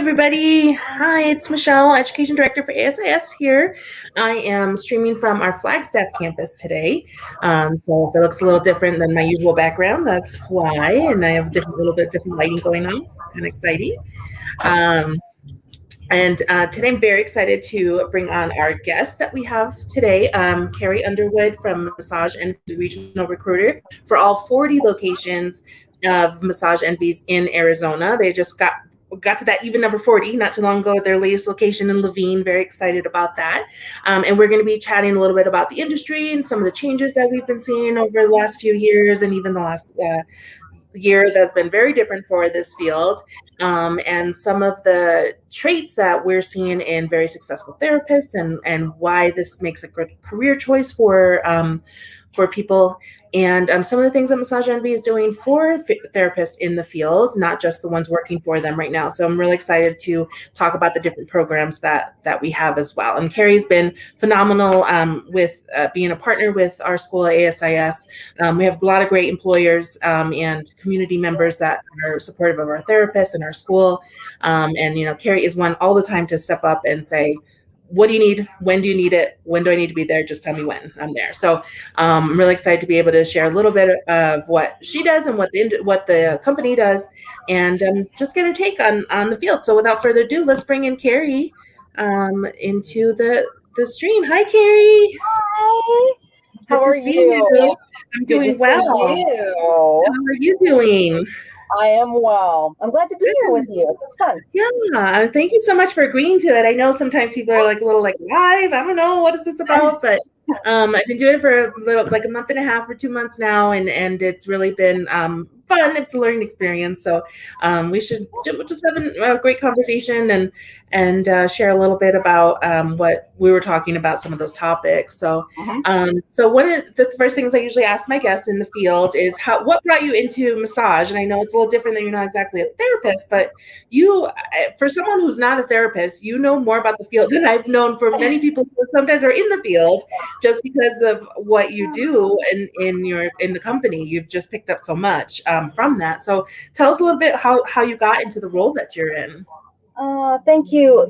everybody. Hi, it's Michelle, Education Director for ASIS here. I am streaming from our Flagstaff campus today. So if it looks a little different than my usual background, that's why. And I have a little bit different lighting going on. It's kind of exciting. Um, and today I'm very excited to bring on our guest that we have today, Cary Underwood from Massage Envy Regional Recruiter for all 40 locations of Massage Envies in Arizona. They just got to that even number 40 not too long ago at their latest location in Levine. Very excited about that. And we're going to be chatting a little bit about the industry and some of the changes that we've been seeing over the last few years and even the last year that's been very different for this field, and some of the traits that we're seeing in very successful therapists and why this makes a good career choice for people, and some of the things that Massage Envy is doing for therapists in the field, not just the ones working for them right now. So I'm really excited to talk about the different programs that we have as well. And Cary's been phenomenal with being a partner with our school at ASIS. We have a lot of great employers and community members that are supportive of our therapists and our school. And Cary is one all the time to step up and say, what do you need? When do you need it? When do I need to be there? Just tell me when I'm there. So I'm really excited to be able to share a little bit of what she does and what the company does, and just get her take on the field. So without further ado, let's bring in Cary into the stream. Hi, Cary. Hi. Good How to are see you? I'm Good doing to well. see you. How are you doing? I am well. I'm glad to be here with you. This is fun. Yeah, thank you so much for agreeing to it. I know sometimes people are like a little like live. I don't know what is this about, but I've been doing it for a little like a month and a half or 2 months now, and it's really been fun. It's a learning experience, so we should just have a great conversation and share a little bit about what we were talking about, some of those topics. So so one of the first things I usually ask my guests in the field is what brought you into massage? And I know it's a little different than you're not exactly a therapist, but you, for someone who's not a therapist, you know more about the field than I've known for many people who sometimes are in the field, just because of what you do in the company. You've just picked up so much from that. So tell us a little bit how you got into the role that you're in. Thank you.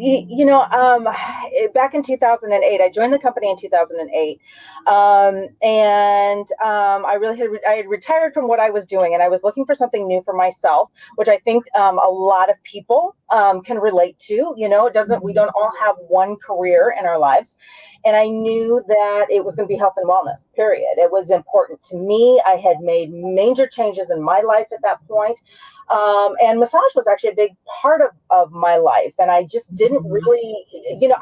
Back in 2008, I joined the company in 2008, and I had retired from what I was doing, and I was looking for something new for myself, which I think a lot of people can relate to. We don't all have one career in our lives. And I knew that it was going to be health and wellness, period. It was important to me. I had made major changes in my life at that point. And massage was actually a big part of my life. And I just didn't really,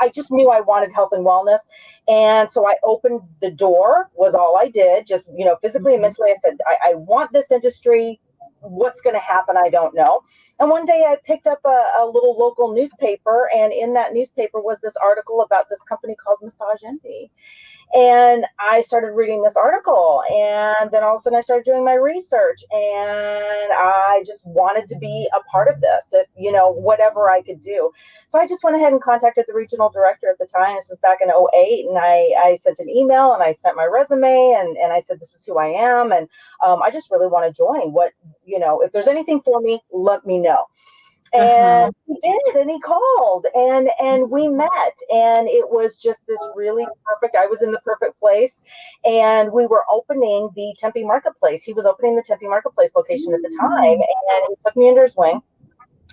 I just knew I wanted health and wellness. And so I opened the door, was all I did, just, physically and mentally. I said, I want this industry. What's going to happen? I don't know. And one day I picked up a little local newspaper, and in that newspaper was this article about this company called Massage Envy. And I started reading this article, and then all of a sudden I started doing my research, and I just wanted to be a part of this, whatever I could do. So I just went ahead and contacted the regional director at the time. This was back in 2008, and I sent an email, and I sent my resume, and I said, this is who I am, and I just really want to join. If there's anything for me, let me know. And he did, and he called, and we met, and it was just this really perfect. I was in the perfect place, and we were opening the Tempe Marketplace. He was opening the Tempe Marketplace location at the time, and he took me under his wing,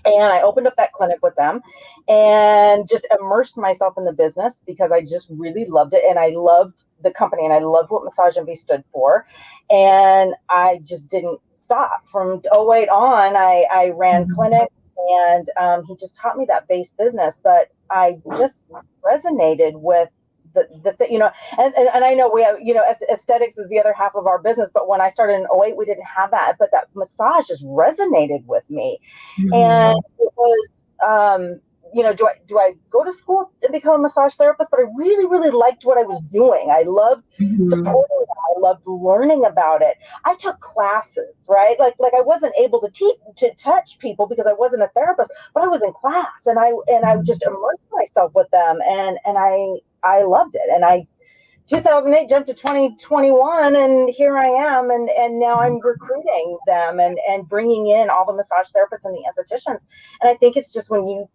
and I opened up that clinic with them, and just immersed myself in the business because I just really loved it, and I loved the company, and I loved what Massage Envy stood for, and I just didn't stop. From 2008 on, I ran clinics. And he just taught me that base business, but I just resonated with and I know we have, aesthetics is the other half of our business, but when I started in 2008, we didn't have that, but that massage just resonated with me. And it was, do I go to school and become a massage therapist? But I really, really liked what I was doing. I loved supporting it. I loved learning about it. I took classes, right? Like I wasn't able to touch people because I wasn't a therapist, but I was in class, and I just immersed myself with them, and I loved it. And 2008 jumped to 2021, and here I am, and now I'm recruiting them and bringing in all the massage therapists and the estheticians. And I think it's just when you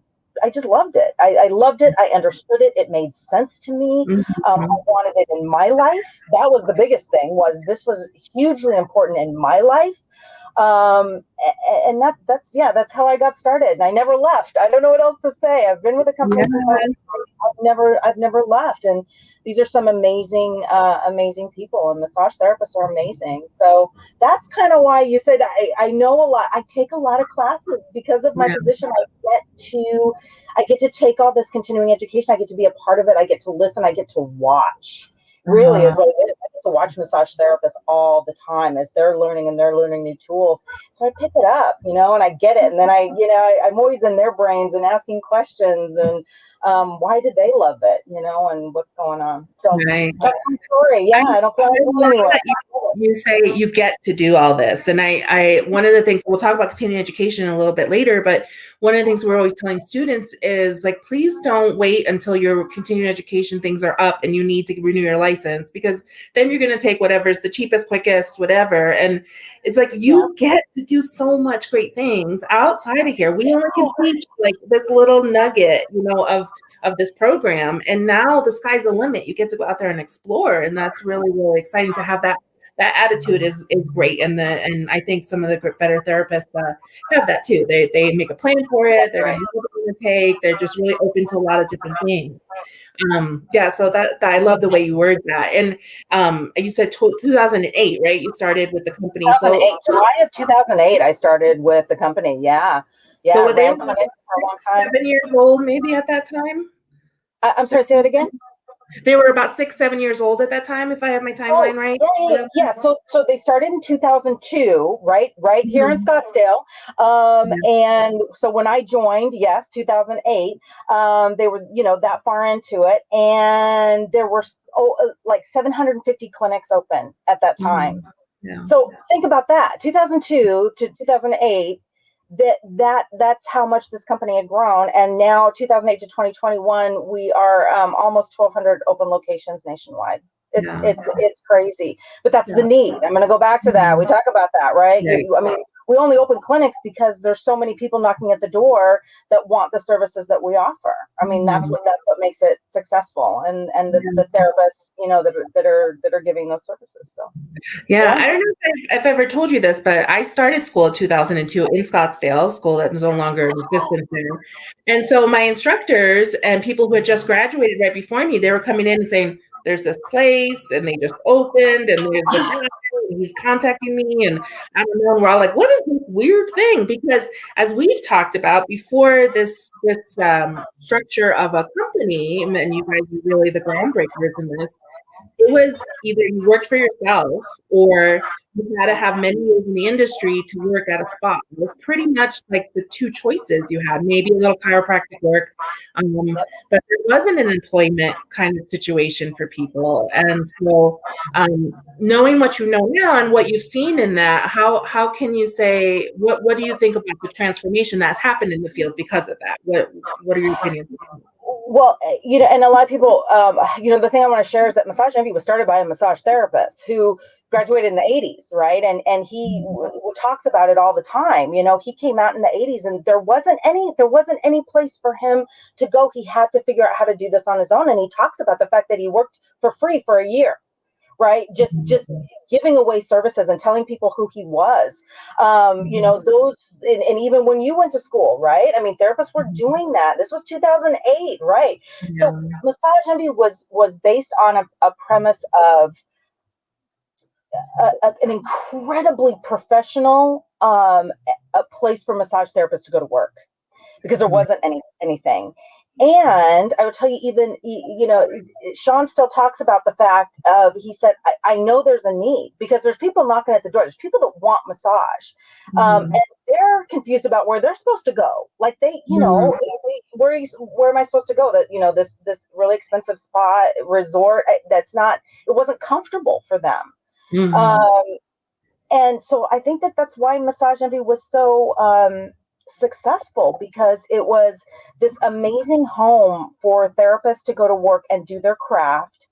just loved it. I loved it. I understood it. It made sense to me. I Mhm. wanted it in my life. That was the biggest thing, was this was hugely important in my life. And that's how I got started. And I never left. I don't know what else to say. I've been with the company since Yeah. I've never left. And these are some amazing people, and massage therapists are amazing. So that's kind of why you said I know a lot. I take a lot of classes because of my Yeah. position. I get to take all this continuing education. I get to be a part of it. I get to listen. I get to watch. Really Uh-huh. is what it is. I get to watch massage therapists all the time as they're learning and they're learning new tools. So I pick it up, and I get it. And then I'm always in their brains and asking questions, and why did they love it, and what's going on. So Right. that's my story. I Yeah, I don't feel like I going love anywhere. that you say you get to do all this. And I one of the things, we'll talk about continuing education a little bit later, but one of the things we're always telling students is, like, please don't wait until your continuing education things are up and you need to renew your license, because then you're going to take whatever's the cheapest, quickest, whatever. And it's like, Yeah. you get to do so much great things outside of here. We only can teach like this little nugget, of this program, and now the sky's the limit. You get to go out there and explore, and that's really, really exciting to have that attitude is great. And I think some of the better therapists have that too. They make a plan for it. They're going to know what they're going to take. They're just really open to a lot of different things. Yeah, so that I love the way you word that. And you said 2008, right? You started with the company. So 2008, July of 2008, I started with the company. Yeah. so Yeah. were they Ran about clinics for a long six, time. 7 years old maybe at that time? I'm sorry, say that again. They were about 6, 7 years old at that time, if I have my Oh, timeline right. yeah. So they started in 2002, right here in Mhm. Scottsdale. Yeah, And so when I joined, yes, 2008, they were, that far into it. And there were like 750 clinics open at that time. mhm. Yeah, So think about that. 2002 to 2008, that's how much this company had grown. And now 2008 to 2021, we are almost 1,200 open locations nationwide. It's yeah, it's it's crazy, but that's the yeah. need. I'm going to go back to that. We Mhm. talk about that, right? Right. I mean, we only open clinics because there's so many people knocking at the door that want the services that we offer. I mean, Mhm. that's what makes it successful, and the Yeah. therapists, that are giving those services. So Yeah, yeah. I don't know if I've ever told you this, but I started school in 2002 in Scottsdale, school that is no longer in existence there. And so my instructors and people who had just graduated right before me, they were coming in and saying, "There's this place, and they just opened, and there's the guy, and he's contacting me, and I don't know." And we're all like, "What is this weird thing?" Because as we've talked about before, this structure of a company, and you guys are really the groundbreakers in this. It was either you worked for yourself or you had to have many years in the industry to work at a spot. It was pretty much like the two choices you had, maybe a little chiropractic work, but there wasn't an employment kind of situation for people. And so, knowing what you know now and what you've seen in that, how can you say, what do you think about the transformation that's happened in the field because of that? What are your opinions? Well, and a lot of people, the thing I want to share is that Massage Envy was started by a massage therapist who graduated in the 80s, right? And he talks about it all the time. He came out in the 80s, and there wasn't any place for him to go. He had to figure out how to do this on his own. And he talks about the fact that he worked for free for a year, right? Just giving away services and telling people who he was. Those, and even when you went to school, right? I mean, therapists were doing that. This was 2008, right? So Yeah. Massage Envy was based on a premise of an incredibly professional a place for massage therapists to go to work, because there Mm. wasn't anything. And I would tell you, even, Sean still talks about the fact of, he said, I know there's a need, because there's people knocking at the door. There's people that want massage. Mhm. And they're confused about where they're supposed to go. Like Mhm. where am I supposed to go? That, this really expensive spa resort, it wasn't comfortable for them. Mhm. Um, and so I think that's why Massage Envy was so successful, because it was this amazing home for therapists to go to work and do their craft.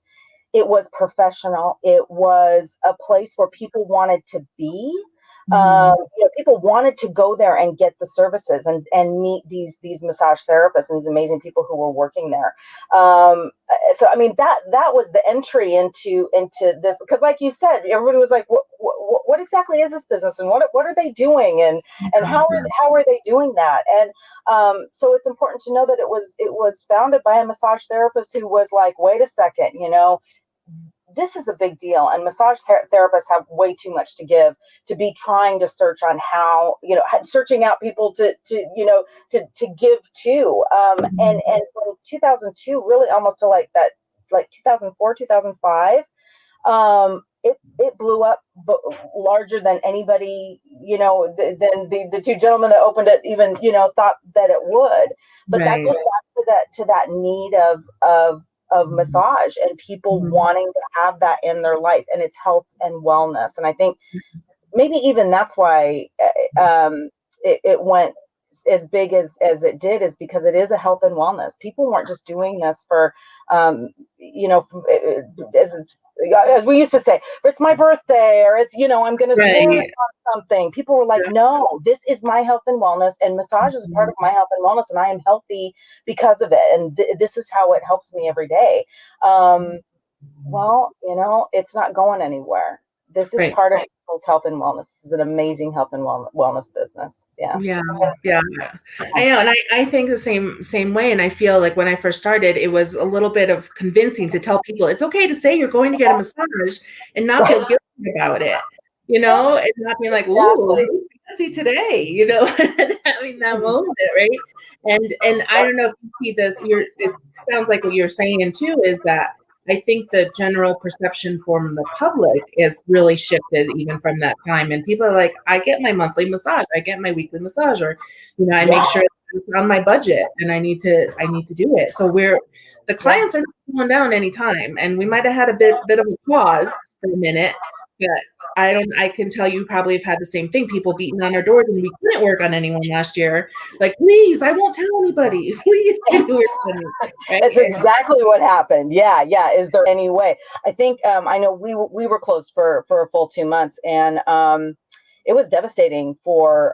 It was professional. It was a place where people wanted to be. People wanted to go there and get the services and meet these massage therapists and these amazing people who were working there. So I mean that was the entry into this, because like you said, everybody was like, what exactly is this business, and what are they doing, and how are they doing that? And so it's important to know that it was founded by a massage therapist who was like, wait a second, this is a big deal, and massage therapists have way too much to give to be trying to search on how, searching out people to give to. And from 2002 really almost to like 2004 2005, it blew up larger than anybody, than the two gentlemen that opened it even, thought that it would. But that goes back to that need of massage and people wanting to have that in their life, and it's health and wellness. And I think maybe even that's why it went as big as it did, is because it is a health and wellness. People weren't just doing this for, as we used to say, it's my birthday, or it's, I'm going to splurge on something. People were like, no, this is my health and wellness, and massage is a part of my health and wellness, and I am healthy because of it. And this is how it helps me every day. Well, it's not going anywhere. This is part of people's health and wellness. This is an amazing health and wellness business. Yeah. I know, and I think the same way. And I feel like when I first started, it was a little bit of convincing to tell people it's okay to say you're going to get a massage and not feel guilty about it, and not being like, ooh, who's fancy today, and having that moment, right? And I don't know if you see this. It sounds like what you're saying too is that I think the general perception from the public is really shifted even from that time. And people are like, I get my monthly massage, I get my weekly massage, or, I make sure it's on my budget and I need to do it. So the clients are not slowing down anytime. And we might have had a bit of a pause for a minute, but I can tell you probably have had the same thing. People beating on our doors, and we couldn't work on anyone last year. Like, please, I won't tell anybody. Please can you work on me? Right? That's exactly what happened. Yeah. Is there any way? I think I know we were closed for a full 2 months, and it was devastating for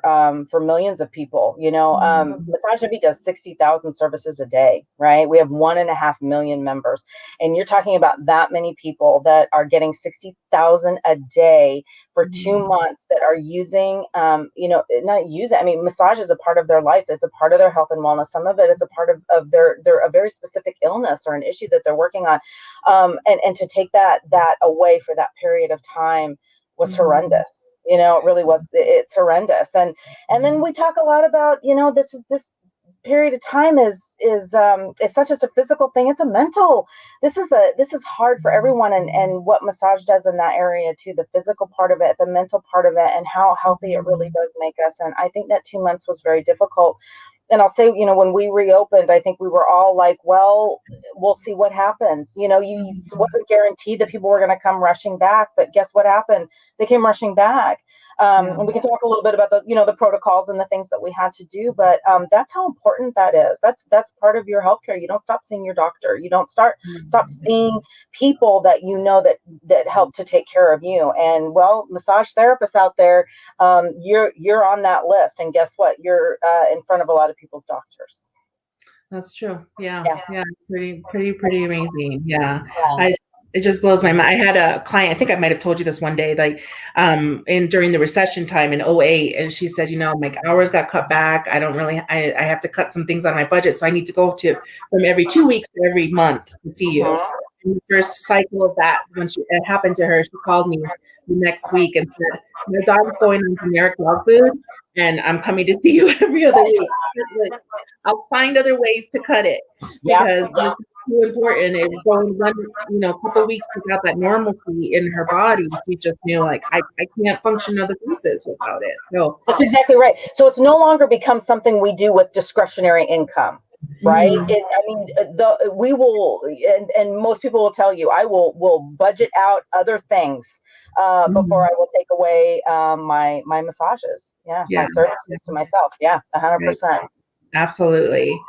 millions of people. Massage Envy does 60,000 services a day, right? We have 1.5 million members, and you're talking about that many people that are getting 60,000 a day for 2 months that are using, not using. I mean, massage is a part of their life. It's a part of their health and wellness. Some of it is a part of their a very specific illness or an issue that they're working on, and to take that away for that period of time was horrendous. It really was. It's horrendous. And then we talk a lot about, this period of time is it's not just a physical thing, it's a mental. This is hard for everyone, and what massage does in that area too, the physical part of it, the mental part of it, and how healthy it really does make us. And I think that 2 months was very difficult. And I'll say, when we reopened, I think we were all like, well, we'll see what happens. It wasn't guaranteed that people were going to come rushing back, but guess what happened? They came rushing back. And we can talk a little bit about the protocols and the things that we had to do, but that's how important that is. That's part of your healthcare. You don't stop seeing your doctor. You don't stop seeing people that that help to take care of you. And massage therapists out there, you're on that list. And guess what? You're in front of a lot of people's doctors. That's true. Yeah. Pretty amazing. Yeah. It just blows my mind. I had a client, I think I might have told you this one day, like during the recession time in 2008, and she said, my hours got cut back. I have to cut some things on my budget. So I need to go from every 2 weeks to every month to see you. And the first cycle of that, when it happened to her, she called me the next week and said, my dog's going on generic dog food, and I'm coming to see you every other week. I'll find other ways to cut it because this is too important. It was going a couple of weeks without that normalcy in her body. She just knew, like, I can't function other pieces without it. So that's exactly right. So it's no longer become something we do with discretionary income. Right. We will, and most people will tell you, I will budget out other things before I will take away my massages. My services to myself. 100%. Absolutely.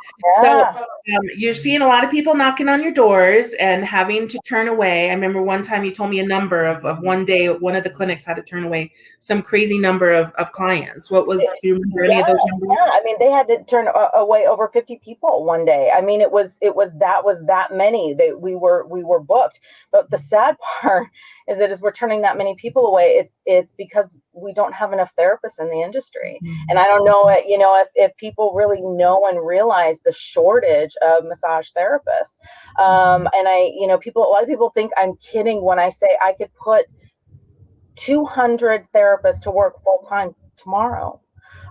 So Yeah. you're seeing a lot of people knocking on your doors and having to turn away. I remember one time you told me a number of one day, one of the clinics had to turn away some crazy number of clients. Do you remember any Yeah, of those numbers? yeah. I mean, they had to turn away over 50 people one day. I mean, it was that many that we were booked. But the sad part is that as we're turning that many people away, it's because we don't have enough therapists in the industry. And I don't know, if people really know and realize the shortage of massage therapists. And a lot of people think I'm kidding when I say I could put 200 therapists to work full time tomorrow.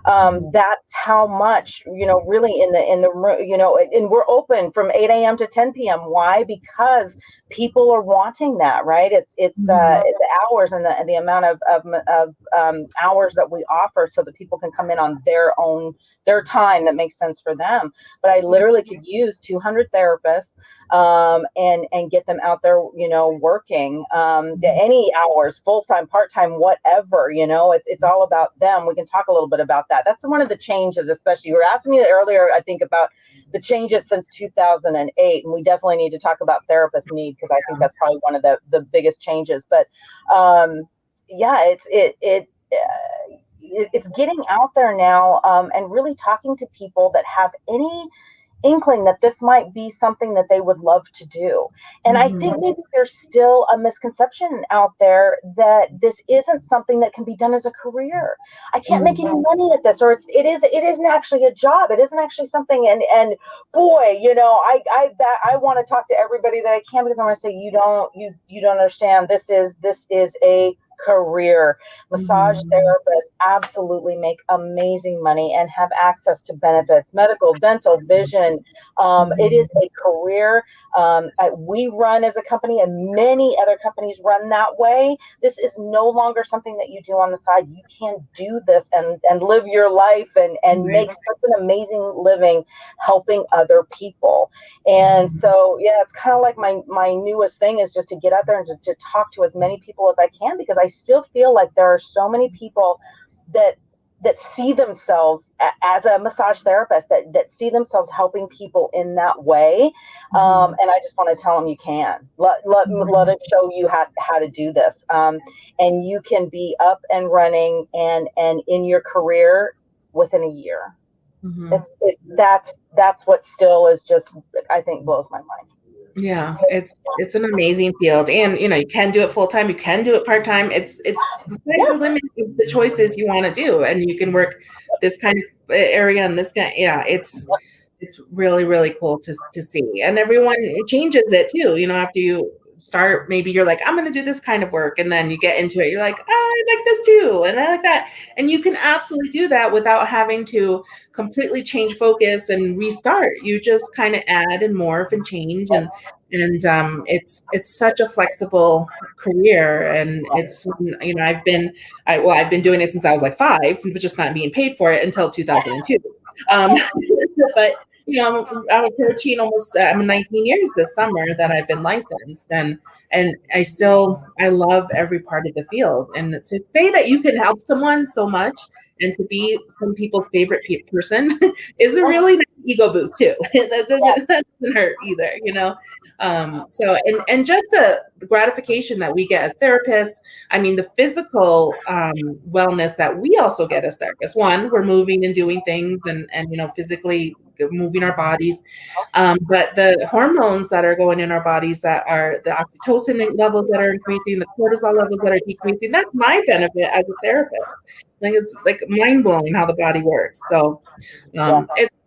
That's how much, really in the room, and we're open from 8 a.m. to 10 p.m. Why? Because people are wanting that, right? It's the hours and the amount of hours that we offer so that people can come in on their time that makes sense for them. But I literally could use 200 therapists, and get them out there, working, any hours, full time, part time, whatever. It's all about them. We can talk a little bit about that. That's one of the changes, especially you were asking me earlier, I think, about the changes since 2008, and we definitely need to talk about therapist need, because I think that's probably one of the biggest changes. But yeah, it's getting out there now, and really talking to people that have any inkling that this might be something that they would love to do. And I think maybe there's still a misconception out there that this isn't something that can be done as a career. I can't make any money at this, or it isn't actually a job. It isn't actually something. And boy, I want to talk to everybody that I can, because I want to say, you don't understand. This is a career. Massage therapists absolutely make amazing money and have access to benefits, medical, dental, vision. It is a career. We run as a company, and many other companies run that way. This is no longer something that you do on the side. You can do this and live your life and make such an amazing living helping other people. And so, yeah, it's kind of like my newest thing is just to get out there and to talk to as many people as I can, because I still feel like there are so many people that see themselves as a massage therapist, that see themselves helping people in that way. And I just want to tell them, you can let it show you how to do this. And you can be up and running and in your career within a year. That's what still is just, I think, blows my mind. Yeah, it's an amazing field, and you can do it full time, you can do it part time. It's the sky's the limit of the choices you want to do, and you can work this kind of area and this kind. Yeah, it's really really cool to see, and everyone changes it too. After you start, maybe you're like, I'm going to do this kind of work, and then you get into it, you're like, oh, I like this too, and I like that, and you can absolutely do that without having to completely change focus and restart. You just kind of add and morph and change, and it's such a flexible career, and it's I've been doing it since I was like 5, but just not being paid for it until 2002. um, but I'm approaching almost, I'm 19 years this summer that I've been licensed, and I love every part of the field, and to say that you can help someone so much and to be some people's favorite person is a really nice ego boost too. That doesn't hurt either. So and just the gratification that we get as therapists. I mean, the physical wellness that we also get as therapists. One, we're moving and doing things, and physically moving our bodies, but the hormones that are going in our bodies, that are the oxytocin levels that are increasing, the cortisol levels that are decreasing, that's my benefit as a therapist. Like, it's like mind blowing how the body works. So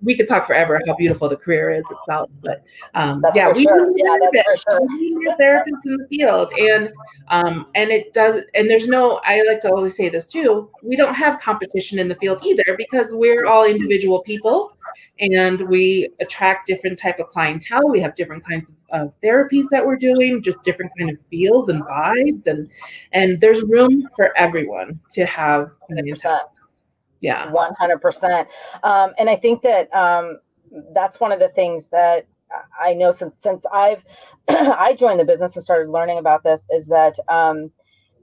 we could talk forever how beautiful the career is itself, but That's for we sure. need Yeah, that's for sure. therapists in the field, and it does, and there's no, I like to always say this too, we don't have competition in the field either, because we're all individual people, and we attract different type of clientele. We have different kinds of therapies that we're doing, just different kind of feels and vibes, and there's room for everyone to have clientele. 100%. And I think that that's one of the things that I know since I've I joined the business and started learning about this, is that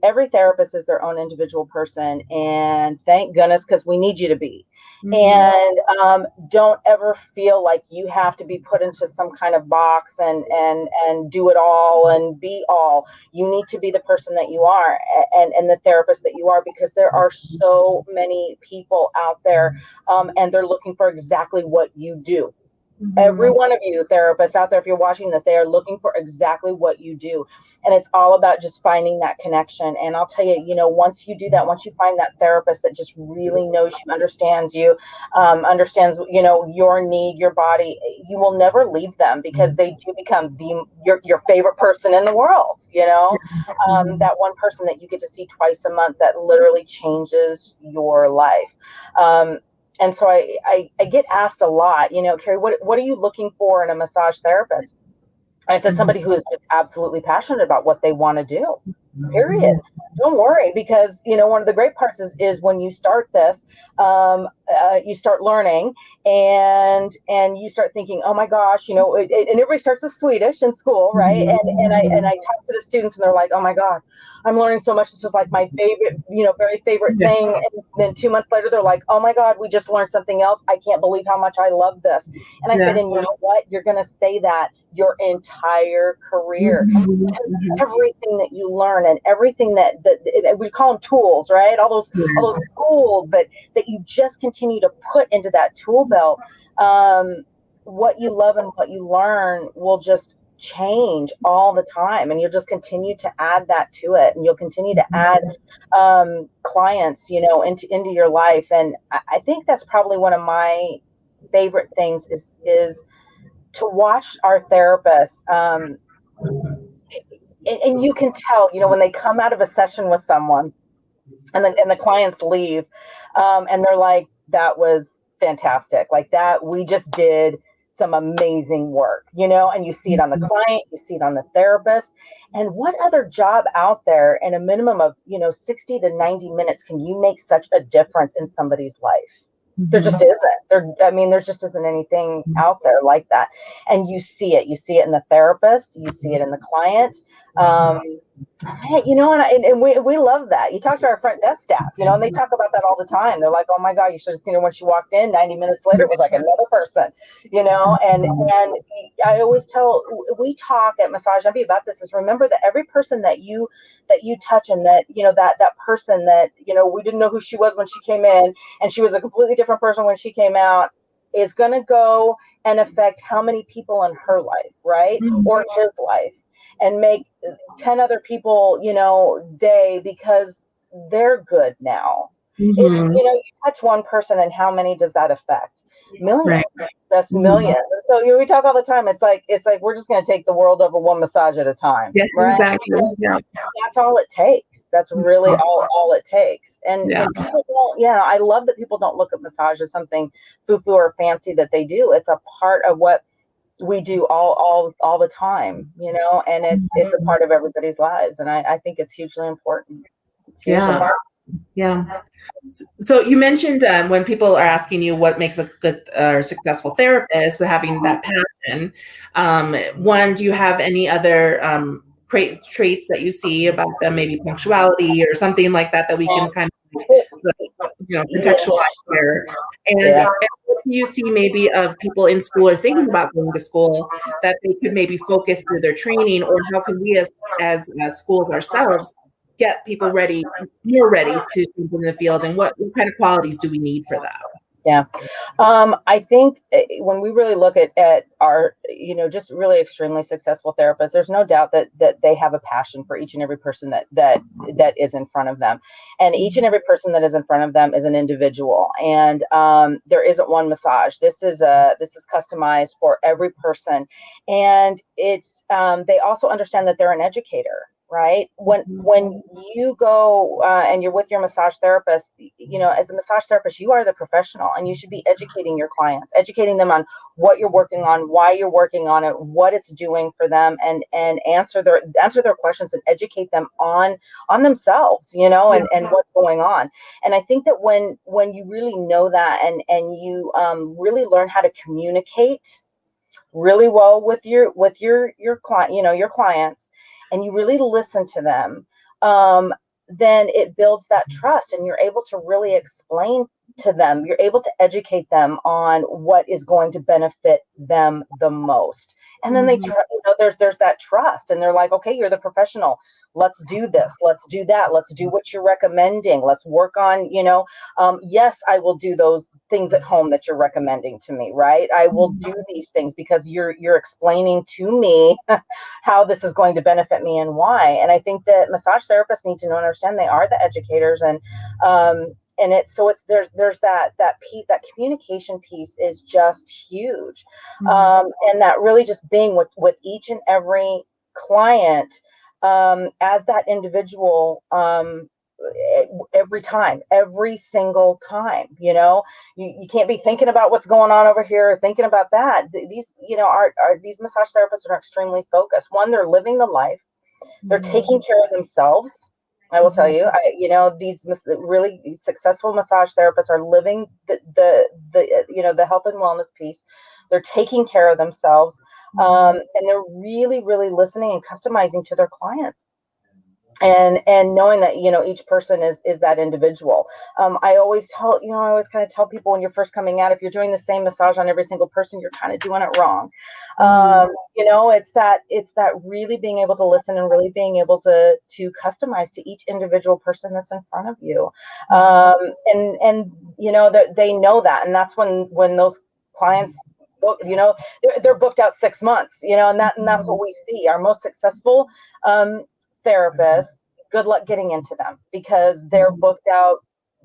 every therapist is their own individual person, and thank goodness, because we need you to be. Mm-hmm. And don't ever feel like you have to be put into some kind of box and do it all and be all. You need to be the person that you are, and the therapist that you are, because there are so many people out there, and they're looking for exactly what you do. Every Mm-hmm. one of you therapists out there, if you're watching this, they are looking for exactly what you do. And it's all about just finding that connection. And I'll tell you, once you do that, once you find that therapist that just really knows you, understands, your need, your body, you will never leave them, because they do become your favorite person in the world, Mm-hmm. that one person that you get to see twice a month that literally changes your life. Um, and so I get asked a lot, Cary, what are you looking for in a massage therapist? I said, somebody who is just absolutely passionate about what they want to do, period. Mm-hmm. Don't worry, because one of the great parts is when you start this, you start learning, and you start thinking, oh my gosh, and everybody starts with Swedish in school, right? And I talk to the students, and they're like, oh my god, I'm learning so much. This is like my favorite, very favorite Yeah. thing. And then 2 months later, they're like, oh my god, we just learned something else. I can't believe how much I love this. And I said, Yeah. and you know what? You're going to say that your entire career. Mm-hmm. Mm-hmm. Everything that you learn, and everything that we call them tools, right? All those tools that you just continue to put into that tool belt. What you love and what you learn will just change all the time, and you'll just continue to add that to it, and you'll continue to add clients, into your life. And I think that's probably one of my favorite things is to watch our therapists. And you can tell, when they come out of a session with someone, and the clients leave, and they're like, that was fantastic, like that, we just did some amazing work, and you see it on the client, you see it on the therapist. And what other job out there in a minimum of 60 to 90 minutes can you make such a difference in somebody's life? There just isn't. There just isn't anything out there like that. And you see it. You see it in the therapist. You see it in the client. Um, and we love that. You talk to our front desk staff, and they talk about that all the time. They're like, "Oh my God, you should have seen her when she walked in. 90 minutes later, it was like another person," And I always tell, we talk at Massage Envy about this, is remember that every person that you touch, and that that person that we didn't know who she was when she came in, and she was a completely different person when she came out, is going to go and affect how many people in her life, right, or his life, and make 10 other people, day, because they're good now. It's, Mm-hmm. you touch one person, and how many does that affect? Millions. Right. That's Mm-hmm. millions. So we talk all the time. It's like we're just going to take the world over one massage at a time, Yeah, right? exactly. Yeah. That's all it takes. That's That's really awesome. all it takes. And Yeah. and people don't. Yeah, I love that people don't look at massage as something foo-foo or fancy that they do. It's a part of what we do all the time, and it's a part of everybody's lives. And I think it's hugely important. It's hugely Yeah. important. Yeah. So you mentioned when people are asking you what makes a good or successful therapist, so having that passion. One, do you have any other traits that you see about them, maybe punctuality or something like that, that we can kind of contextualize here? And Yeah. what do you see maybe of people in school or thinking about going to school that they could maybe focus through their training, or how can we as schools ourselves get people ready, more ready to jump in the field, and what kind of qualities do we need for that? Yeah. I think when we really look at our, just really extremely successful therapists, there's no doubt that they have a passion for each and every person that is in front of them, and each and every person that is in front of them is an individual, and there isn't one massage. This is customized for every person, and it's they also understand that they're an educator. Right, when you go and you're with your massage therapist, as a massage therapist, you are the professional, and you should be educating your clients, educating them on what you're working on, why you're working on it, what it's doing for them, and answer their questions, and educate them on themselves, Yeah. and what's going on. And I think that when you really know that, and you really learn how to communicate really well with your client, your clients, and you really listen to them, then it builds that trust, and you're able to really explain to them, you're able to educate them on what is going to benefit them the most. And then Mhm. there's that trust, and they're like, okay, you're the professional, let's do this, let's do that, let's do what you're recommending, let's work on, yes, I will do those things at home that you're recommending to me, right? I will do these things because you're explaining to me how this is going to benefit me and why. And I think that massage therapists need to know and understand they are the educators. And there's that piece, that communication piece is just huge. Mhm. And that really just being with each and every client, as that individual, every time, every single time. You can't be thinking about what's going on over here, or thinking about that. These, these massage therapists are extremely focused. One, they're living the life, they're Mhm. taking care of themselves. I will tell Mhm. you, these really successful massage therapists are living the health and wellness piece. They're taking care of themselves, Mhm. and they're really, really listening and customizing to their clients, and knowing that each person is that individual. I always kind of tell people, when you're first coming out, if you're doing the same massage on every single person, you're kind of doing it wrong. Mhm. It's that really being able to listen, and really being able to customize to each individual person that's in front of you. Mhm. And that they know that, and that's when those clients book, they're booked out 6 months, and that's what Mhm. we see. Our most successful um, therapists, good luck getting into them, because they're Mhm. booked out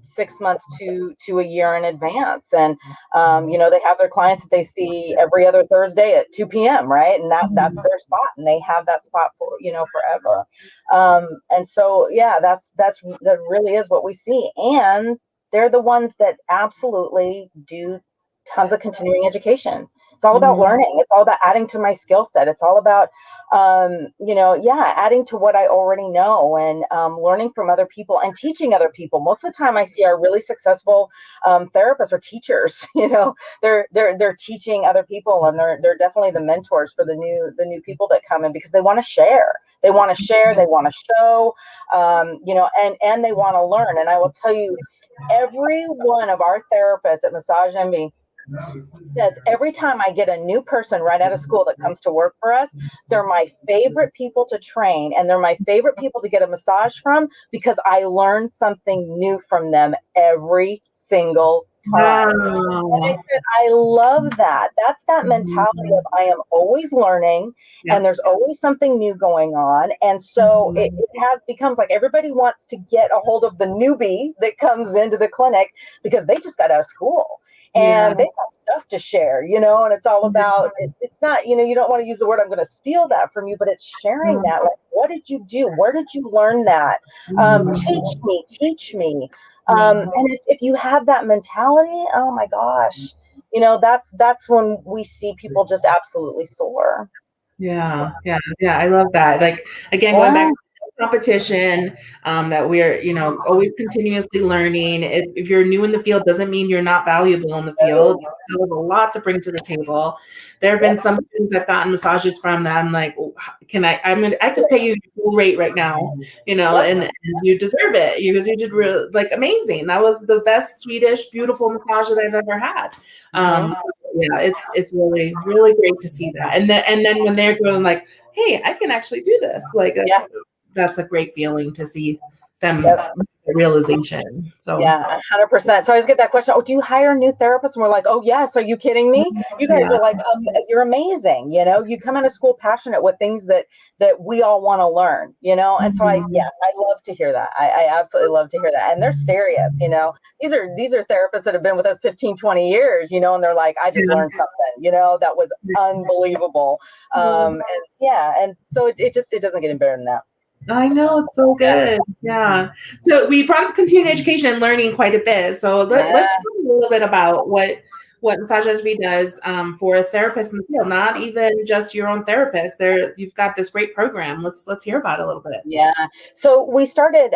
6 months to a year in advance. And they have their clients that they see every other Thursday at 2 p.m., right? And that's Mhm. their spot, and they have that spot for forever. And so, yeah, that really is what we see. And they're the ones that absolutely do tons of continuing education. It's all about Mhm. learning. It's all about adding to my skill set. It's all about adding to what I already know, and learning from other people and teaching other people. Most of the time, I see our really successful therapists or teachers. They're teaching other people, and they're definitely the mentors for the new people that come in, because they want to share. They want to share. They want to show. And they want to learn. And I will tell you, every one of our therapists at Massage MB says, every time I get a new person right out of school that comes to work for us, they're my favorite people to train, and they're my favorite people to get a massage from, because I learn something new from them every single time. And I Wow. said, I love that. That's that mentality Mhm. of, I am always learning, and Yep. there's always something new going on. And so Mhm. becomes like everybody wants to get a hold of the newbie that comes into the clinic, because they just got out of school Yeah. and they have stuff to share, and it's all about it's not, you don't want to use the word, I'm going to steal that from you, but it's sharing Yeah. that. Like, what did you do? Where did you learn that? Mhm. Teach me. Yeah. And if you have that mentality, oh my gosh, that's when we see people just absolutely soar. Yeah, yeah, yeah. I love that. Like, again, going back Yeah. to the competition, that we're, always continuously learning. If you're new in the field, doesn't mean you're not valuable in the field. You still have a lot to bring to the table. There have been Yep. some students I've gotten massages from that I'm like, "Oh, can I could pay you your full rate right now, Yep. and you deserve it because you did real like amazing. That was the best Swedish, beautiful massage that I've ever had. Hmm. So yeah, it's really, really great to see that. And then when they're going like, hey, I can actually do this, like Yeah. that's a great feeling to see them Yep. make the realization. So Yeah, 100%. So I always get that question. Oh, do you hire new therapists? And we're like, oh yes. Are you kidding me? You guys yeah. are like, you're amazing. You come out of school passionate with things that we all want to learn. And so Mhm. I love to hear that. I absolutely love to hear that. And they're serious. These are therapists that have been with us 15, 20 years. And they're like, I just Yeah. learned something. That was unbelievable. And yeah, and so it doesn't get any better than that. I know, it's so good. Yeah. So we brought up continuing education and learning quite a bit. So Yeah. let's talk a little bit about what Massage Envy does for therapists in the field, not even just your own therapist. You've got this great program. Let's hear about it a little bit. Yeah. So we started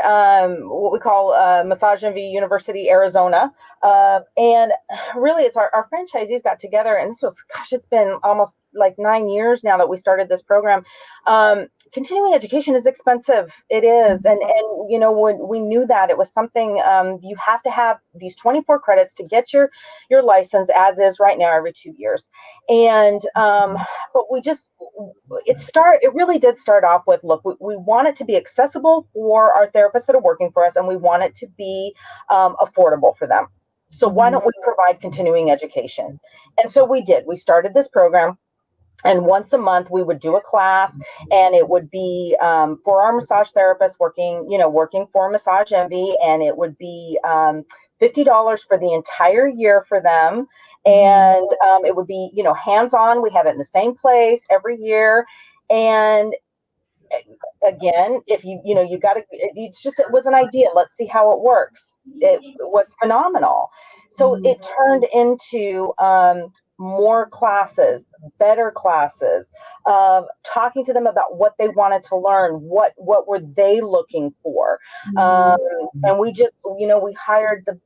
what we call Massage Envy University, Arizona. And really, it's our franchisees got together, and this was, gosh, it's been almost like 9 years now that we started this program. Continuing education is expensive. It is. And when we knew that it was something, you have to have these 24 credits to get your license, as is right now, every 2 years. And but it really did start off with, look, we want it to be accessible for our therapists that are working for us, and we want it to be affordable for them. So why don't we provide continuing education? And so we did. We started this program, and once a month we would do a class, and it would be for our massage therapists working for Massage Envy, and it would be $50 for the entire year for them. And it would be, hands-on. We have it in the same place every year. And again, if you got to, it was an idea. Let's see how it works. It was phenomenal. So it turned into more classes, better classes, talking to them about what they wanted to learn, what were they looking for. And we just, we hired the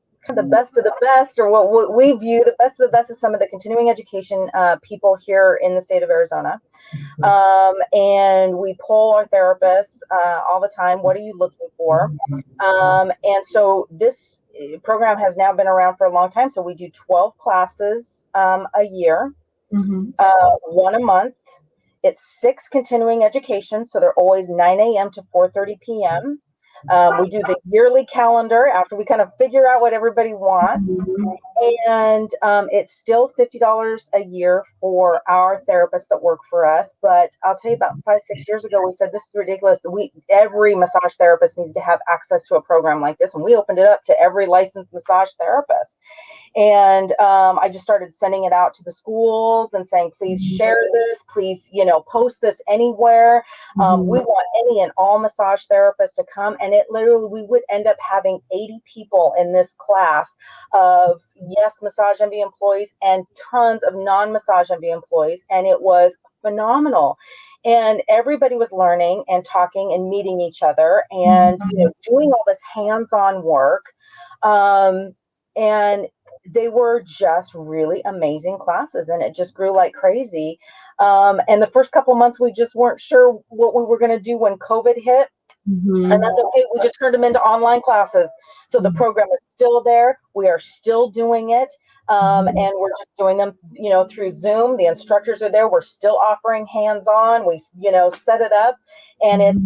best of the best, or what we view the best of the best, is some of the continuing education people here in the state of Arizona. And we poll our therapists all the time. What are you looking for? And so this program has now been around for a long time. So we do 12 classes a year, one a month. It's 6 continuing education. So they're always 9 a.m. to 4:30 p.m. We do the yearly calendar after we kind of figure out what everybody wants. And it's still $50 a year for our therapists that work for us. But I'll tell you, about 5-6 years ago, we said, this is ridiculous. Every massage therapist needs to have access to a program like this. And we opened it up to every licensed massage therapist. And I just started sending it out to the schools and saying, please share this, please, post this anywhere. We want any and all massage therapists to come. And it literally, we would end up having 80 people in this class of, yes, Massage Envy employees and tons of non-Massage Envy employees. And it was phenomenal. And everybody was learning and talking and meeting each other and, doing all this hands-on work. And they were just really amazing classes, and it just grew like crazy. And the first couple months, we just weren't sure what we were going to do when COVID hit. And that's okay. We just turned them into online classes. So the program is still there. We are still doing it. And we're just doing them, through Zoom. The instructors are there. We're still offering hands-on. We, set it up, and it's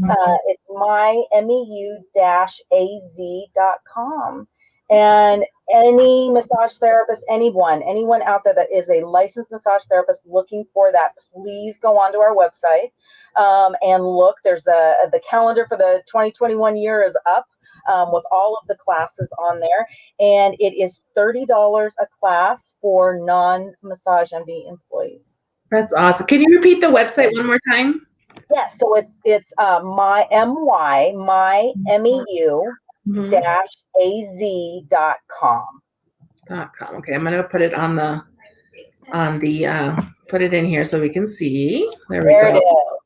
mymeu-az.com. And any massage therapist, anyone out there that is a licensed massage therapist looking for that, please go onto our website and look. There's the calendar for the 2021 year is up with all of the classes on there, and it is $30 a class for non-Massage Envy employees. That's awesome. Can you repeat the website one more time? Yes, so it's mymeu-az.com. Okay, I'm gonna put it on the put it in here so we can see. There we go. It is.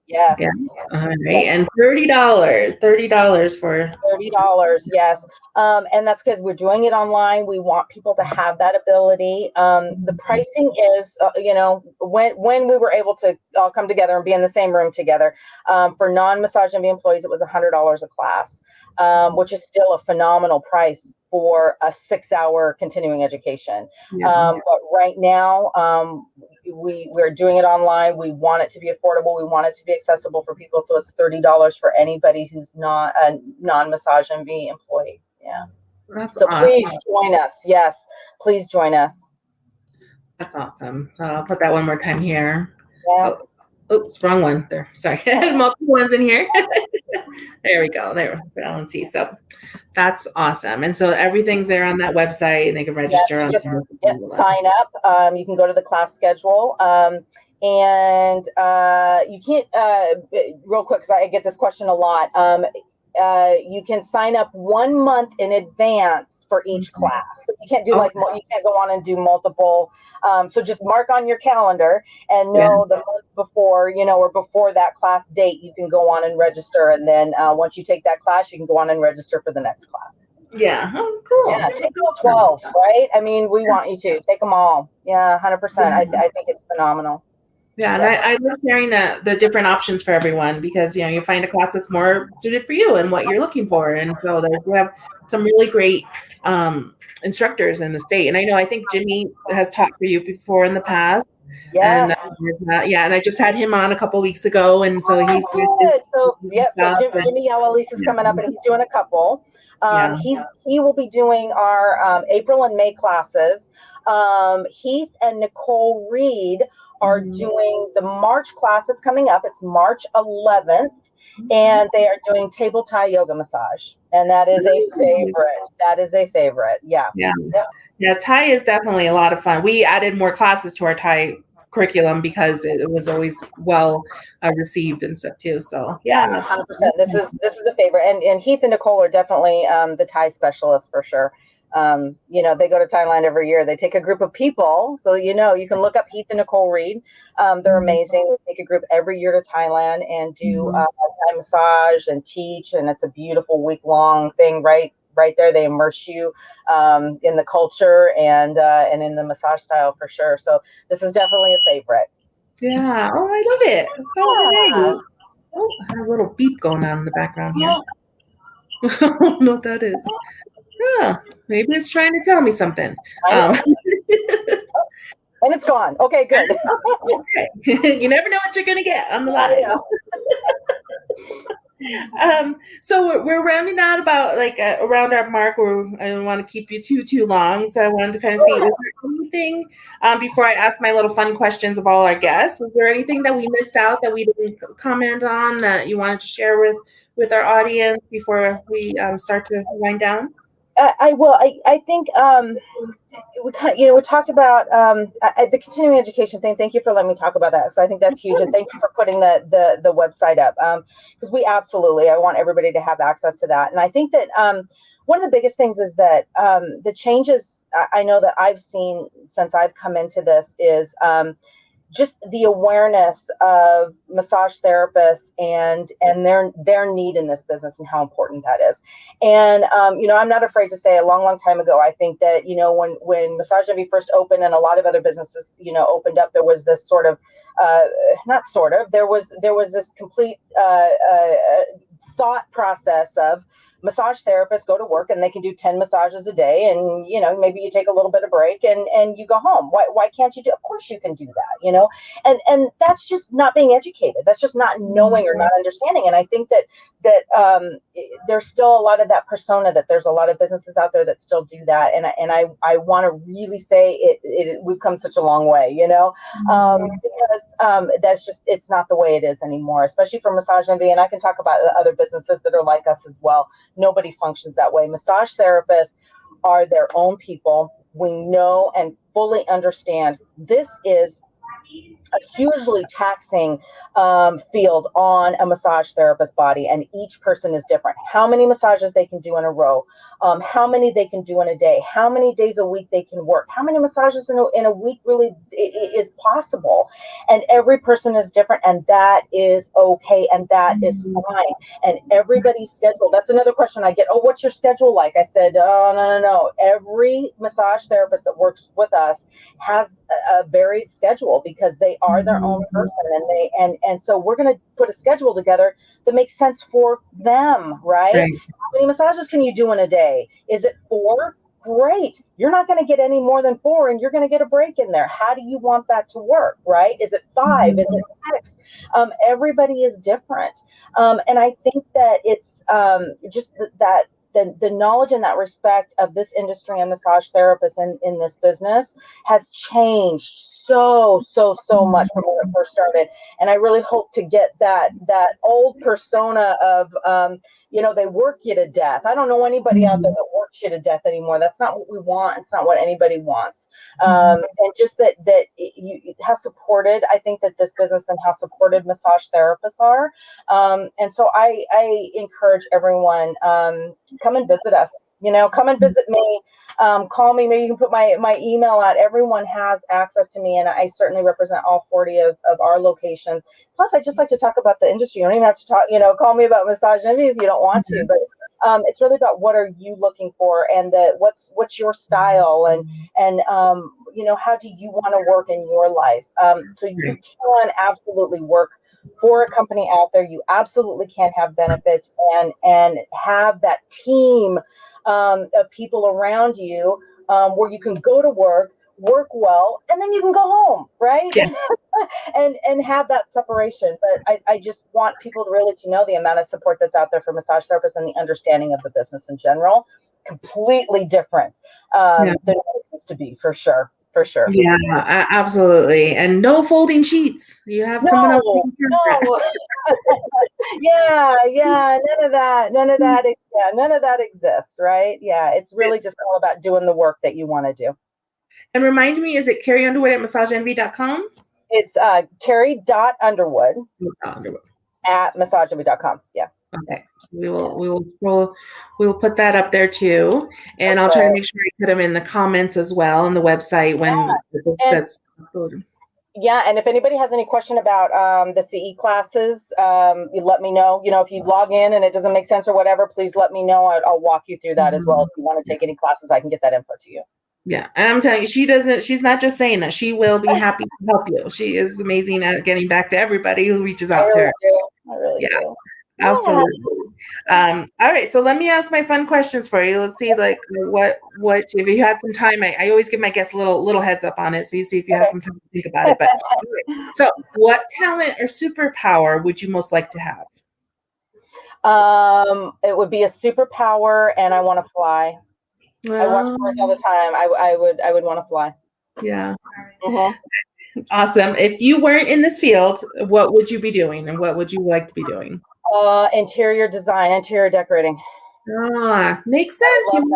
Yes. Yeah. All right. And $30 for $30. Yes. And that's because we're doing it online. We want people to have that ability. The pricing is, when we were able to all come together and be in the same room together, for non-Massage Envy employees, it was $100 a class, which is still a phenomenal price for a 6-hour continuing education. But right now, we're doing it online. We want it to be affordable. We want it to be accessible for people. So it's $30 for anybody who's not a non-Massage Envy employee. Yeah. That's so awesome. Please join us. Yes, please join us. That's awesome. So I'll put that one more time here. Yeah. Oops, wrong one there. Sorry, I had multiple ones in here. There we go. There, balance. So that's awesome. And so everything's there on that website, and they can register. Yes, sign up. You can go to the class schedule. And you can't, real quick, because I get this question a lot. you can sign up 1 month in advance for each class. So you can't do Okay. you can't go on and do multiple. So just mark on your calendar and know the month before, or before that class date, you can go on and register. And then once you take that class, you can go on and register for the next class. Yeah. Oh, cool. Yeah, take all 12, right? I mean, we want you to take them all. Yeah, 100%. I think it's phenomenal. Yeah, and I love hearing the different options for everyone because you find a class that's more suited for you and what you're looking for, and so we have some really great instructors in the state. And I think Jimmy has taught for you before in the past, Yeah. and and I just had him on a couple weeks ago, and so he's Good. So so stuff, and Jimmy Eloise is coming up, and he's doing a couple. yeah. He will be doing our April and May classes. Heath and Nicole Reed are doing the March class that's coming up. It's March 11th, and they are doing table tie yoga massage, and that is a favorite. That is a favorite. Yeah. Yeah. Yeah, Thai is definitely a lot of fun. We added more classes to our Thai curriculum because it was always well received and stuff too. So yeah, 100%. This is a favorite, and Heath and Nicole are definitely the Thai specialists for sure. They go to Thailand every year. They take a group of people, so you can look up Heath and Nicole Reed. They're amazing. They take a group every year to Thailand and do Thai massage and teach, and it's a beautiful week-long thing, right there. They immerse you in the culture and in the massage style for sure. So this is definitely a favorite. Yeah. Oh, I love it. Oh, Yeah. hey. Oh, I have a little beep going on in the background here. I don't know what that is. Yeah, maybe it's trying to tell me something. And it's gone. Okay, good. Okay. You never know what you're gonna get on the live. So we're rounding out about around our mark where I don't want to keep you too long. So I wanted to kind of see, is there anything before I ask my little fun questions of all our guests, is there anything that we missed out that we didn't comment on that you wanted to share with our audience before we start to wind down? I will. I think we talked about the continuing education thing. Thank you for letting me talk about that. So I think that's huge, and thank you for putting the website up because I want everybody to have access to that. And I think that one of the biggest things is that the changes I know that I've seen since I've come into this is just the awareness of massage therapists and their need in this business and how important that is. And I'm not afraid to say a long time ago, I think that when Massage Envy first opened and a lot of other businesses opened up, there was this sort of not sort of there was this complete thought process of massage therapists go to work and they can do 10 massages a day, and maybe you take a little bit of break and you go home. Why can't you do? Of course you can do that, and that's just not being educated. That's just not knowing or not understanding. And I think that there's still a lot of that persona, that there's a lot of businesses out there that still do that, and I want to really say we've come such a long way, because that's just, it's not the way it is anymore, especially for Massage Envy. And I can talk about other businesses that are like us as well. Nobody functions that way. Massage therapists are their own people. We know and fully understand this is a hugely taxing field on a massage therapist's body, and each person is different. How many massages they can do in a row, how many they can do in a day, how many days a week they can work, how many massages in a week really is possible. And every person is different, and that is okay, and that is fine. And everybody's schedule, that's another question I get. Oh, what's your schedule like? I said, oh, no. Every massage therapist that works with us has a varied schedule because they are their own person, and so we're going to put a schedule together that makes sense for them, right? How many massages can you do in a day? Is it 4? Great. You're not going to get any more than 4, and you're going to get a break in there. How do you want that to work, right? Is it 5? Is it 6? Everybody is different, and I think that it's just that the knowledge and that respect of this industry and massage therapists in this business has changed so much from when it first started. And I really hope to get that old persona of they work you to death. I don't know anybody out there that works you to death anymore. That's not what we want. It's not what anybody wants. And just how supported, I think that this business and how supported massage therapists are. And so I encourage everyone, come and visit us. Come and visit me. Call me. Maybe you can put my email out. Everyone has access to me, and I certainly represent all 40 of our locations. Plus, I just like to talk about the industry. You don't even have to call me about massage envy if you don't want to. But it's really about what are you looking for, and what's your style, and how do you want to work in your life. So you can absolutely work for a company out there. You absolutely can have benefits and have that team of people around you, where you can go to work well, and then you can go home, right? Yeah. and have that separation. But I just want people to really to know the amount of support that's out there for massage therapists and the understanding of the business in general. Completely different than what it used to be, for sure. For sure. Yeah, absolutely. And no folding sheets. You have someone else taking care of that. Yeah, none of that. None of that exists, right? Yeah, it's really just all about doing the work that you want to do. And remind me, is it Cary Underwood at massageenvy.com? It's Cary.Underwood at massageenvy.com. Yeah. Okay, so we will put that up there too, and I'll try to make sure I put them in the comments as well on the website when that's uploaded. Yeah, and if anybody has any question about the CE classes, you let me know. If you log in and it doesn't make sense or whatever, please let me know. I'll walk you through that as well. If you want to take any classes, I can get that info to you. Yeah, and I'm telling you, she's not just saying that. She will be happy to help you. She is amazing at getting back to everybody who reaches out to her. I really do. Absolutely. All right, so let me ask my fun questions for you. Let's see, like what if you had some time. I always give my guests a little heads up on it, so you see if you have some time to think about it. But so, what talent or superpower would you most like to have? It would be a superpower, and I want to fly. I watch birds all the time. I would want to fly. Yeah. Awesome. If you weren't in this field, what would you be doing, and what would you like to be doing? Interior design, interior decorating. Makes sense. I don't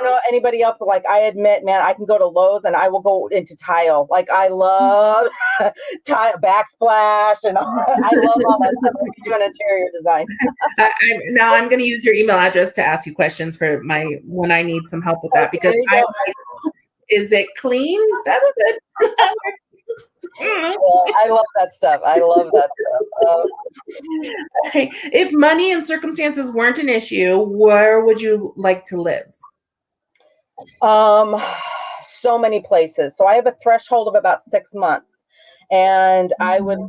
know anybody else, but I admit, man, I can go to Lowe's and I will go into tile. I love tile, backsplash, and I love all that stuff. I can do an interior design. Now I'm going to use your email address to ask you questions for when I need some help with that, because is it clean? That's good. I love that stuff. Okay. If money and circumstances weren't an issue, where would you like to live? So many places. So I have a threshold of about 6 months, and I would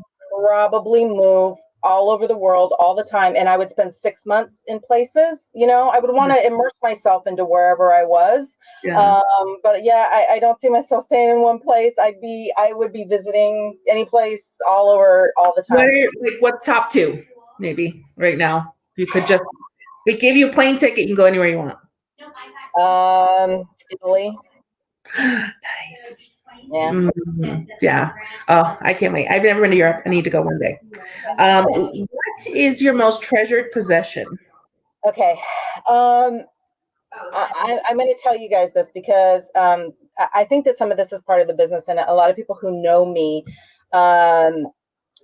probably move all over the world all the time, and I would spend 6 months in places. I would want to immerse myself into wherever I was. But yeah, I don't see myself staying in one place. I would be visiting any place all over all the time. What's top 2 maybe right now? If you could we give you a plane ticket, you can go anywhere you want. Italy. Nice. Yeah. Oh, I can't wait. I've never been to Europe. I need to go one day. What is your most treasured possession? Okay. I'm going to tell you guys this because I think that some of this is part of the business, and a lot of people who know me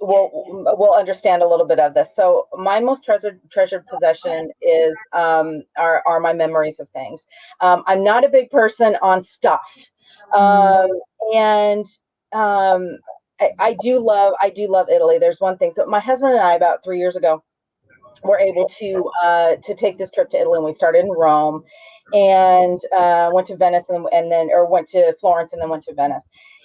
will understand a little bit of this. So my most treasured possession is are my memories of things. I'm not a big person on stuff. And I do love Italy. There's one thing. So my husband and I, about 3 years ago, were able to take this trip to Italy, and we started in Rome, and went to Venice, and then went to Florence, and then went to Venice.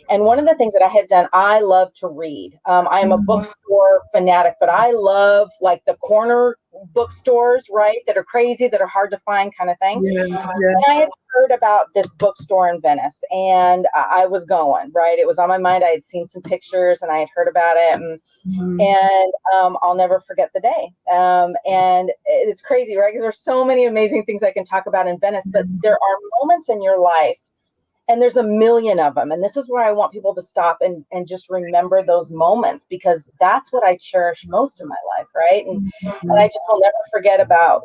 And one of the things that I had done, I love to read. I am a bookstore fanatic, but I love the corner bookstores, right? That are crazy, that are hard to find, kind of thing. And I had heard about this bookstore in Venice, and I was going, right? It was on my mind. I had seen some pictures, and I had heard about it, and I'll never forget the day. And it's crazy, right? Because there's so many amazing things I can talk about in Venice, but there are moments in your life And there's a million of them. And this is where I want people to stop and just remember those moments, because that's what I cherish most in my life, right? And I just will never forget about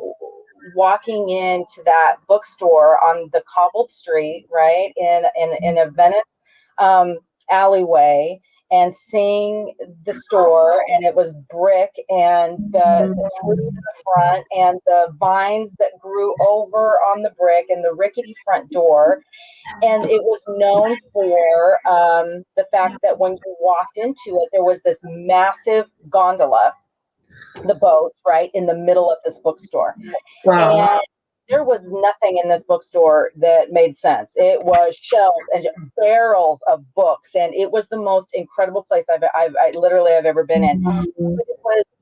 walking into that bookstore on the cobbled street, right, in a Venice alleyway, and seeing the store, and it was brick, and the trees in the front, and the vines that grew over on the brick, and the rickety front door. And it was known for the fact that when you walked into it, there was this massive gondola, the boats, right, in the middle of this bookstore. Wow. And there was nothing in this bookstore that made sense. It was shelves and barrels of books, and it was the most incredible place I've ever been in.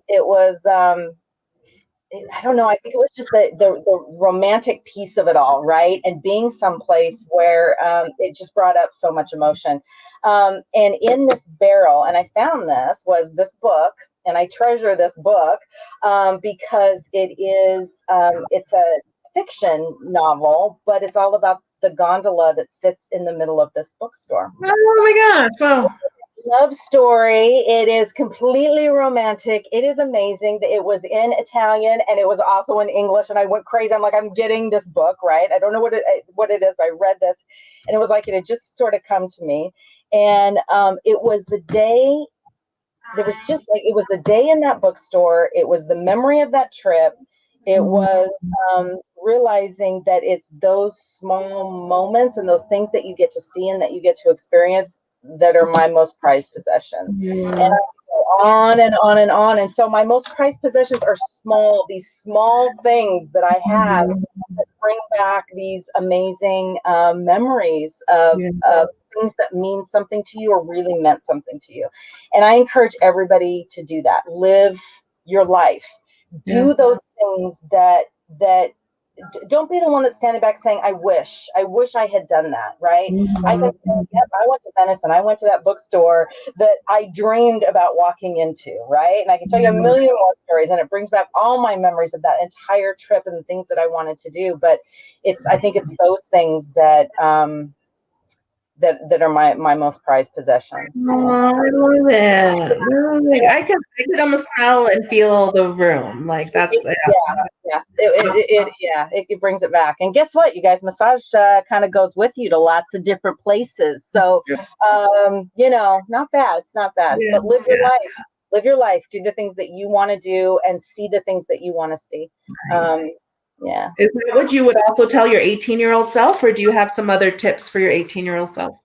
It was I don't know. I think it was just the romantic piece of it all, right? And being someplace where it just brought up so much emotion. And in this barrel, and I found was this book, and I treasure this book because it's a fiction novel, but it's all about the gondola that sits in the middle of this bookstore. Oh my gosh! Wow. Love story. It is completely romantic. It is amazing. It was in Italian and it was also in English, and I went crazy. I'm like, I'm getting this book, right? I don't know what it is. I read this, and it was like it had just sort of come to me. And it was the day. There was just like it was the day in that bookstore. It was the memory of that trip. It was realizing that it's those small moments and those things that you get to see and that you get to experience that are my most prized possessions. And I go on and on and on. And so my most prized possessions are these small things that I have that bring back these amazing memories of things that mean something to you or really meant something to you. And I encourage everybody to do that. Live your life. Do those things that don't be the one that's standing back saying, I wish I had done that, right? I can say, yep, I went to Venice and I went to that bookstore that I dreamed about walking into, right? And I can tell you a million more stories, and it brings back all my memories of that entire trip and the things that I wanted to do. But I think it's those things that that are my most prized possessions. Oh, I love it. Like, I could almost smell and feel the room. Like that's it brings it back. And guess what, you guys, massage kind of goes with you to lots of different places. So not bad. It's not bad. But live your life. Live your life. Do the things that you want to do and see the things that you want to see. Nice. Yeah. Is that what you would also tell your 18-year-old self, or do you have some other tips for your 18-year-old self?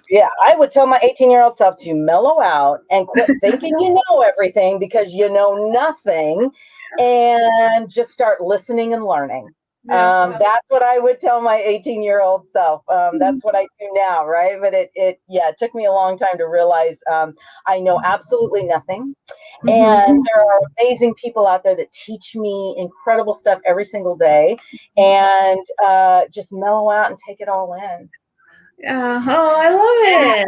Yeah, I would tell my 18-year-old self to mellow out and quit thinking you know everything, because you know nothing, and just start listening and learning. That's what I would tell my 18-year-old self. That's what I do now, right? But it took me a long time to realize I know absolutely nothing. And there are amazing people out there that teach me incredible stuff every single day, and just mellow out and take it all in. Yeah. Oh, I love it.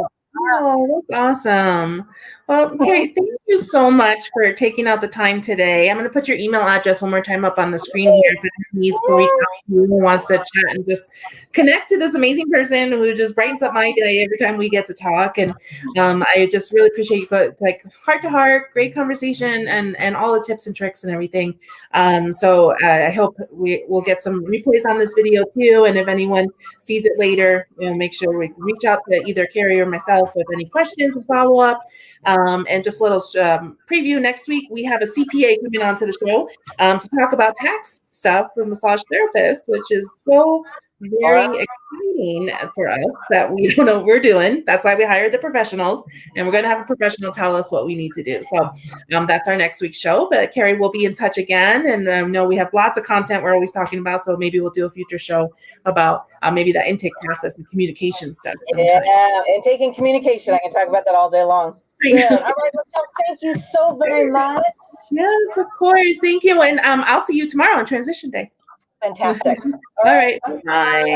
Oh, that's awesome. Well, Cary, thank you so much for taking out the time today. I'm going to put your email address one more time up on the screen here if anyone needs to reach out to you, who wants to chat and just connect to this amazing person who just brightens up my day every time we get to talk. And I just really appreciate you, like heart to heart, great conversation, and all the tips and tricks and everything. So I hope we'll get some replays on this video too. And if anyone sees it later, make sure we reach out to either Cary or myself with any questions or follow up. And just a little preview, next week we have a CPA coming on to the show to talk about tax stuff for massage therapists, which is so very exciting for us that we don't know what we're doing. That's why we hired the professionals, and we're going to have a professional tell us what we need to do. So that's our next week's show. But Cary will be in touch again, and know we have lots of content we're always talking about. So maybe we'll do a future show about maybe that intake process and communication stuff. Yeah, intake and communication. I can talk about that all day long. Good. All right, Michelle, thank you so very much. Yes, of course. Thank you. And I'll see you tomorrow on Transition Day. Fantastic. All right. Bye.